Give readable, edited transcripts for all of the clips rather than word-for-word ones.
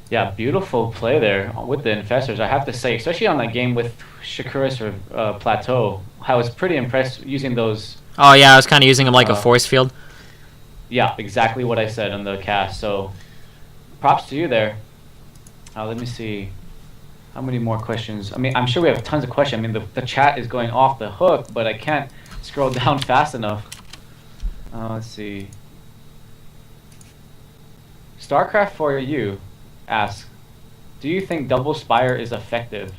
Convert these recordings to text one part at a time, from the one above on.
Yeah, beautiful play there with the Infestors. I have to say, especially on that game with Shakura's Plateau, I was pretty impressed using those. Oh yeah, I was kind of using him like a Uh, force field. yeah, exactly what I said on the cast. So props to you there. Let me see. How many more questions? I mean, I'm sure we have tons of questions. I mean, the chat is going off the hook, but I can't scroll down fast enough. Let's see. Starcraft for you asks, do you think double spire is effective?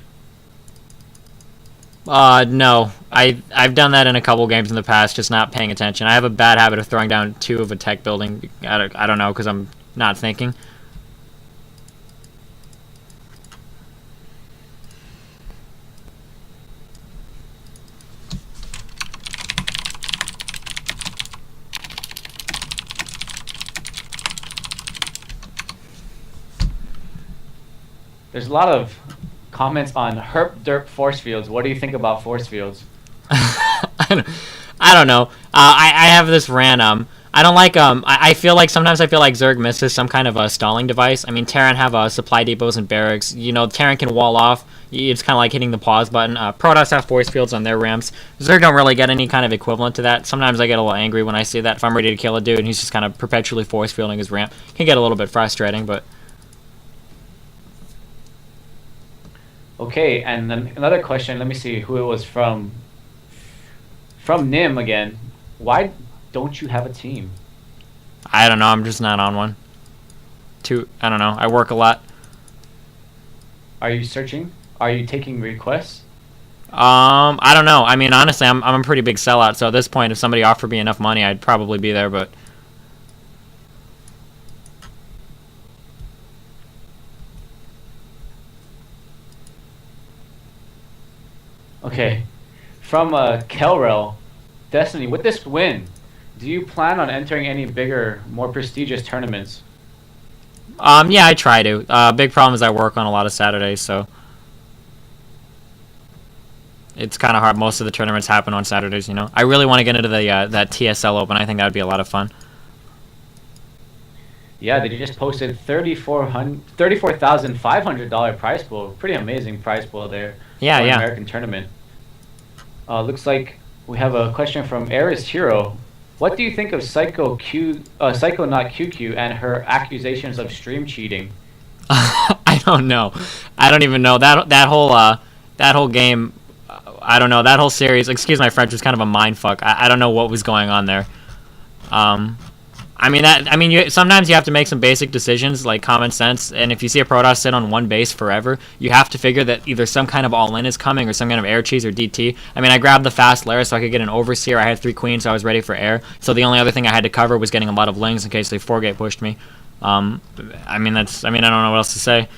No. I've done that in a couple games in the past, just not paying attention. I have a bad habit of throwing down two of a tech building. I don't know, because I'm not thinking. There's a lot of comments on herp derp force fields. What do you think about force fields? I don't know. I have this random. I don't like I feel like sometimes I feel like Zerg misses some kind of a stalling device. I mean, Terran have supply depots and barracks. You know, Terran can wall off. It's kind of like hitting the pause button. Protoss have force fields on their ramps. Zerg don't really get any kind of equivalent to that. Sometimes I get a little angry when I see that. If I'm ready to kill a dude and he's just kind of perpetually force fielding his ramp, it can get a little bit frustrating. But Okay, and then another question. Let me see who it was from. From Nim again. Why don't you have a team? I don't know. I'm just not on one. I don't know. I work a lot. Are you searching? Are you taking requests? I don't know. I mean, honestly, I'm a pretty big sellout. So at this point, if somebody offered me enough money, I'd probably be there. But Okay. From Kelrel, Destiny, with this win, do you plan on entering any bigger, more prestigious tournaments? yeah, I try to. Big problem is I work on a lot of Saturdays, so it's kind of hard. Most of the tournaments happen on Saturdays. You know, I really want to get into the that TSL Open. I think that would be a lot of fun. Yeah, they just posted $34,500 prize pool. Pretty amazing prize pool there Yeah, for an yeah. American tournament. Looks like we have a question from Eris Hero. What do you think of Psycho not QQ and her accusations of stream cheating? I don't know. I don't even know that whole game. I don't know that whole series. Excuse my French, was kind of a mind fuck. I don't know what was going on there. Um, sometimes you have to make some basic decisions like common sense. And if you see a Protoss sit on one base forever, you have to figure that either some kind of all-in is coming or some kind of air cheese or DT. I mean, I grabbed the fast lair so I could get an overseer. I had 3 queens, so I was ready for air. So the only other thing I had to cover was getting a lot of lings in case they 4-gate pushed me. I mean, I don't know what else to say.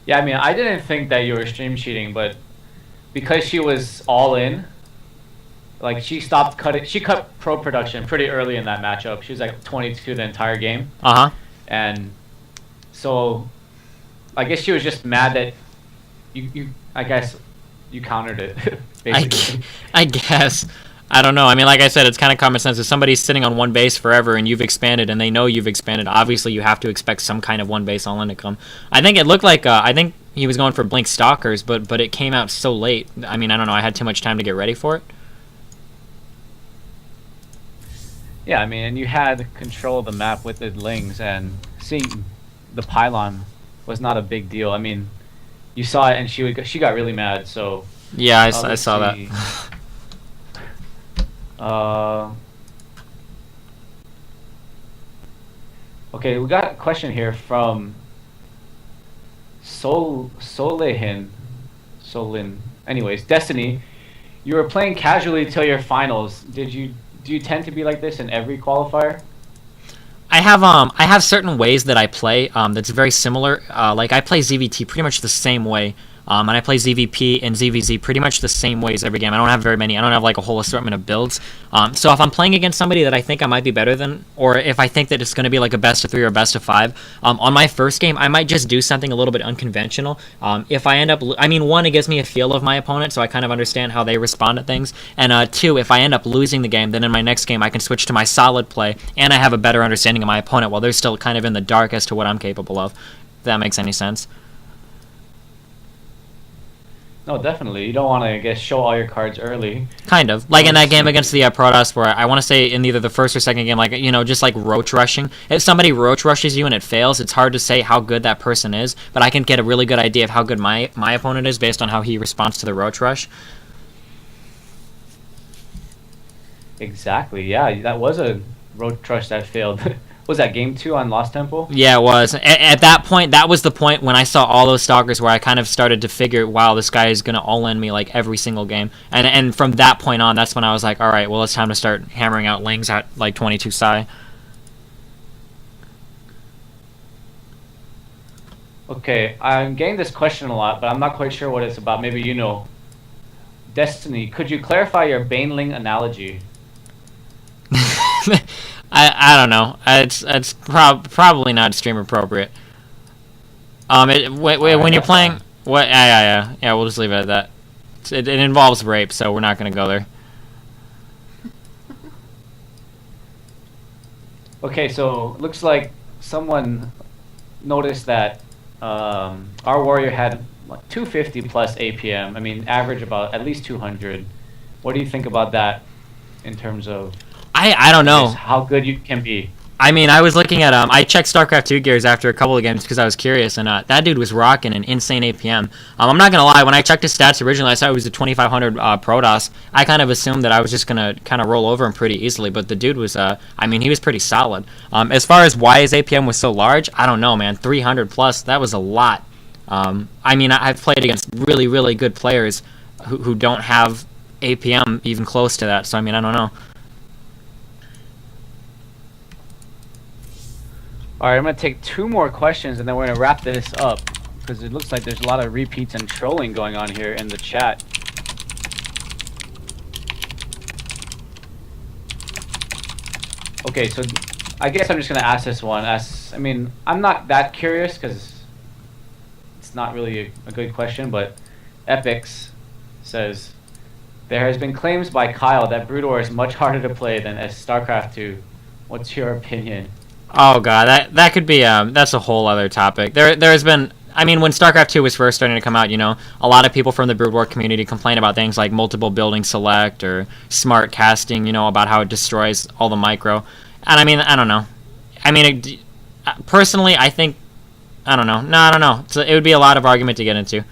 Yeah, I mean, I didn't think that you were stream cheating, but because she was all in, like she stopped cutting. She cut pro production pretty early in that matchup. She was like 22 the entire game, Uh huh. and so I guess she was just mad that you I guess you countered it basically. I guess. I don't know. I mean, like I said, it's kind of common sense. If somebody's sitting on one base forever and you've expanded and they know you've expanded, obviously you have to expect some kind of one base all-in to come. I think it looked like I think he was going for Blink Stalkers, but it came out so late. I mean, I don't know. I had too much time to get ready for it. Yeah, I mean, and you had control of the map with the lings, and seeing the pylon was not a big deal. I mean, you saw it, and she got really mad. So Yeah, I let's saw that. see. Uh, okay, we got a question here from Solehin. Solin. Anyways, Destiny, you were playing casually till your finals. Do you tend to be like this in every qualifier? I have certain ways that I play that's very similar. Like I play ZVT pretty much the same way, And I play ZVP and ZVZ pretty much the same ways every game. I don't have very many. I don't have like a whole assortment of builds. So if I'm playing against somebody that I think I might be better than, or if I think that it's going to be like a best of 3 or a best of 5, on my first game, I might just do something a little bit unconventional. If I end up, one, it gives me a feel of my opponent, so I kind of understand how they respond to things. And 2, if I end up losing the game, then in my next game I can switch to my solid play, and I have a better understanding of my opponent while they're still kind of in the dark as to what I'm capable of. If that makes any sense. No, definitely. You don't want to, I guess, show all your cards early. Kind of. Like in that game against the Protoss, where I want to say in either the first or second game, like, just like roach rushing. If somebody roach rushes you and it fails, it's hard to say how good that person is, but I can get a really good idea of how good my opponent is based on how he responds to the roach rush. Exactly, yeah. That was a roach rush that failed. Was that game 2 on Lost Temple? Yeah, it was. At that point, that was the point when I saw all those stalkers where I kind of started to figure, wow, this guy is going to all-in me like every single game. And from that point on, that's when I was like, all right, well, it's time to start hammering out lings at like 22 psi. Okay, I'm getting this question a lot, but I'm not quite sure what it's about. Maybe you know. Destiny, could you clarify your Baneling analogy? I don't know. It's probably not stream appropriate. When you're playing, what? Yeah. We'll just leave it at that. It involves rape, so we're not gonna go there. Okay, so looks like someone noticed that our warrior had like 250 plus APM. I mean, average about at least 200. What do you think about that in terms of? I don't know how good you can be. I mean, I was looking at I checked Starcraft 2 gears after a couple of games because I was curious, and that dude was rocking an insane APM. I'm not gonna lie, when I checked his stats originally, I saw it was a 2500 Protoss. I kind of assumed that I was just gonna kind of roll over him pretty easily, but the dude was he was pretty solid. As far as why his APM was so large, I don't know, man. 300 plus, that was a lot. I've played against really, really good players who don't have APM even close to that, so I don't know. Alright, I'm going to take 2 more questions and then we're going to wrap this up because it looks like there's a lot of repeats and trolling going on here in the chat. Okay, so I guess I'm just going to ask this one. I'm not that curious because it's not really a good question, but Epics says, there has been claims by Kyle that Brood War is much harder to play than StarCraft 2. What's your opinion? Oh god, that could be that's a whole other topic. There's been when StarCraft 2 was first starting to come out, a lot of people from the Brood War community complain about things like multiple building select or smart casting, about how it destroys all the micro. And I don't know. Personally, I think I don't know. No, I don't know. So it would be a lot of argument to get into.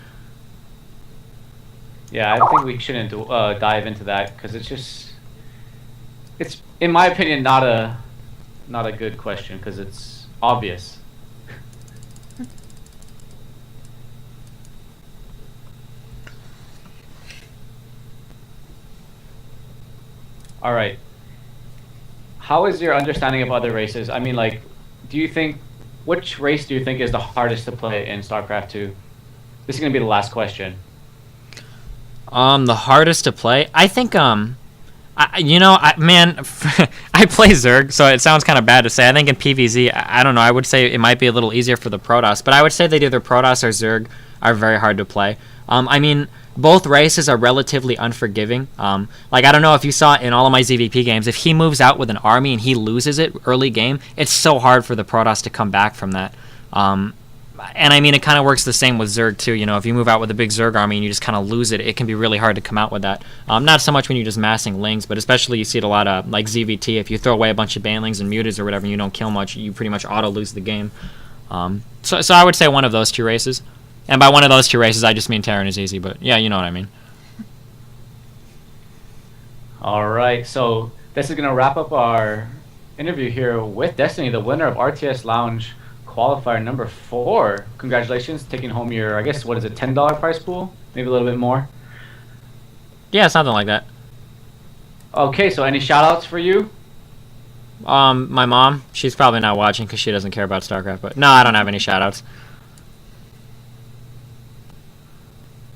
Yeah, I think we shouldn't dive into that because it's in my opinion not a good question because it's obvious. All right. How is your understanding of other races? Which race do you think is the hardest to play in StarCraft 2? This is going to be the last question. The hardest to play? I think, I play Zerg, so it sounds kind of bad to say. I think in PvZ, I don't know, I would say it might be a little easier for the Protoss, but I would say that either Protoss or Zerg are very hard to play. Both races are relatively unforgiving. I don't know if you saw in all of my ZVP games, if he moves out with an army and he loses it early game, it's so hard for the Protoss to come back from that. It kind of works the same with Zerg too. If you move out with a big Zerg army and you just kind of lose it, it can be really hard to come out with that. Not so much when you're just massing lings, but especially you see it a lot of like ZVT. If you throw away a bunch of banelings and mutants or whatever, and you don't kill much, you pretty much auto lose the game. So I would say one of those 2 races. And by one of those 2 races, I just mean Terran is easy, but yeah, you know what I mean. All right, so this is going to wrap up our interview here with Destiny, the winner of RTSLounge Qualifier number 4. Congratulations, taking home your, I guess, what is it, $10 prize pool? Maybe a little bit more? Yeah, something like that. Okay, so any shout-outs for you? My mom, she's probably not watching because she doesn't care about StarCraft, but no, I don't have any shout-outs.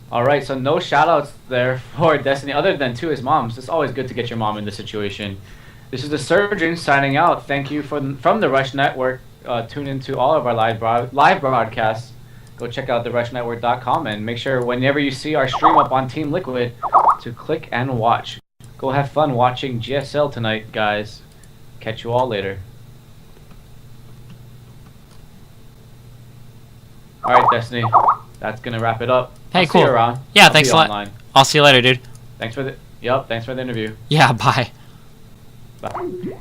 All right, so no shout-outs there for Destiny other than to his moms. It's always good to get your mom in this situation. This is TheSurgeon signing out. Thank you from the Rush Network. Tune into all of our live broadcasts. Go check out therushnetwork.com and make sure whenever you see our stream up on Team Liquid to click and watch. Go have fun watching GSL tonight, guys. Catch you all later. All right, Destiny. That's gonna wrap it up. Hey, I'll cool. See you around. Yeah, I'll thanks see a you lot. online. I'll see you later, dude. Thanks for the interview. Yeah, bye. Bye.